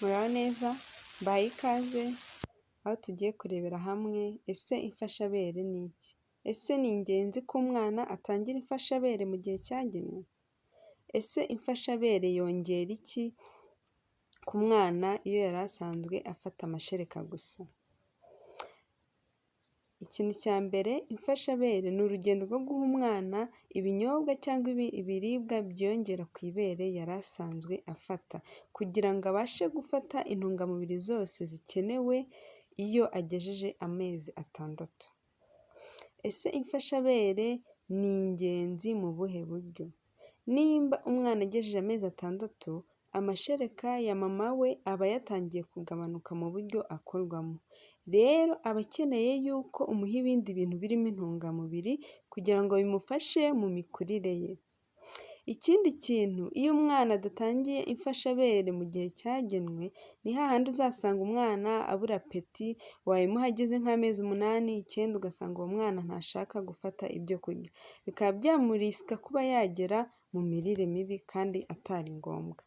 Muraho neza, mbahaye ikaze aho tugiye kurebera hamwe ese imfashabere ni iki? Ese ni ingenzi ko umwana atangira imfashabere mu gihe cyagenwe? Ese imfashabere yongera iki ku mwana iyo yari asanzwe afata amashereka gusa? Ikintu cya mbere, imfashabere ni urugendo rwo guha umwana ibinyobwa cyangwa ibiribwa byongera ku ibere yari asanzwe afata, kugira ngo abashe gufata intungamubiri zose zikenewe iyo agejeje amezi atandatu. Ese imfashabere ni ingenzi mu buhe buryo? Nimba umwana agejeje amezi atandatu, amashereka ya mama we aba yatangiye kugabanuka mu buryo akorwamo. Rero aba akeneye yuko umuha ibindi bintu birimo intungamubiri kugira ngo bimufashe mu mikurire ye. Ikindi kintu, iyo umwana adatangiye imfashabere mu gihe cyagenwe, ni hahandi uzasanga umwana abura apeti, wayimuha ageze nk'amezi 8, 9 ugasanga uwo mwana ntashaka gufata ibyo kurya. Bikaba byamurisika kuba yagera mu mirire mibi kandi atari ngombwa.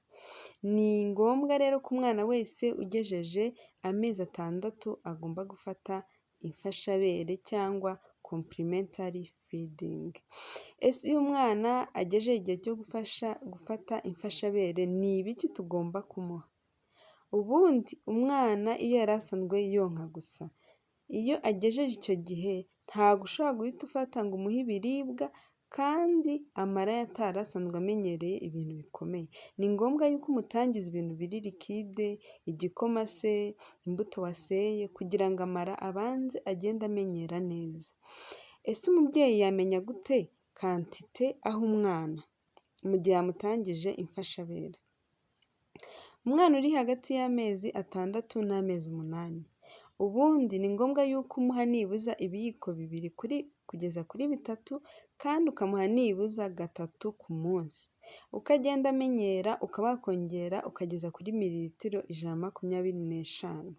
Ni ngombwa rero ko umwana wese ugejeje amezi atandatu agomba gufata imfashabere cyangwa complementary feeding. Ese iyo umwana agejeje igihe cyo gufata imfashabere, ni ibiki tugomba kumuha? Ubundi umwana iyo yari asanzwe yonka gusa, iyo agejeje icyo gihe ntabwo ushobora guhita ufata ngo umuhe ibiribwa kandi amara atari asanzwe amenyereye ibintu bikomeye. Ni ngombwa yuko umutangiza ibintu biri likide, igikoma se, imbuto waseye, kugira ngo amara abanze agende amenyera neza. Ese umubyeyi yamenya gute kantite aha umwana mu gihe yamutangije imfashabere? Umwana uri hagati y'amezi 6 n'amezi 8, ubundi ni ngombwa yuko umuha nibuza ibiyiko 2 kugeza kuri 3, kandi ukamuha nibuza 3 ku munsi. Ukagenda amenyera, ukaba wakongera ukageza kuri mililitiro 125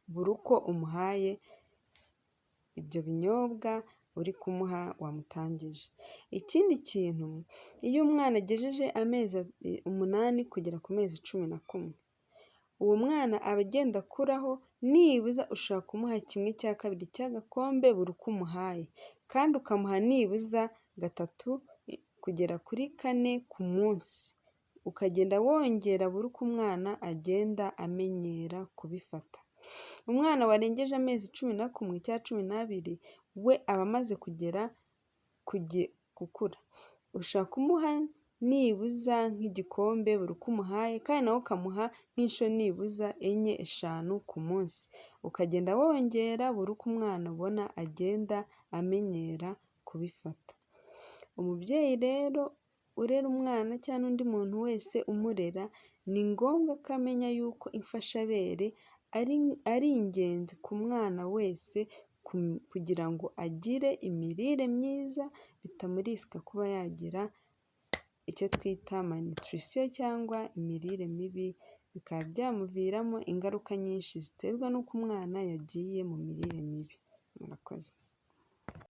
buri uko umuhaye ibyo binyobwa uri kumuha wamutangije. Ikindi kintu, iyo umwana agejeje amezi 8 kugera ku mezi 11, uwo mwana aba agenda akuraho, nibuza ushobora kumuha 1/2 cy'agakombe buri uko umuhaye, kandi ukamuha nibuza 3 kugera kuri 4 ku munsi. Ukagenda wongera buri uko umwana agenda amenyera kubifata. Umwana warengeje amezi 11 cyangwa 12, we aba amaze gukura. Ushobora kumuha nibuza nk'igikombe buri uko umuhaye, kandi nawe ukamuha nk'inshuro nibuza 4, 5 ku munsi. Ukagenda wongera buri uko umwana ubona agenda amenyera kubifata. Umubyeyi rero urera umwana cyangwa undi muntu wese umurera, ni ngombwa ko amenya yuko imfashabere ari ingenzi ku mwana wese, kugira ngo agire imirire myiza, bitamurisika kuba yagira icyo twita malnutrition cyangwa imirire mibi, bikaba byamuviramo ingaruka nyinshi ziterwa n'uko umwana yagiye mu mirire mibi. Murakoze.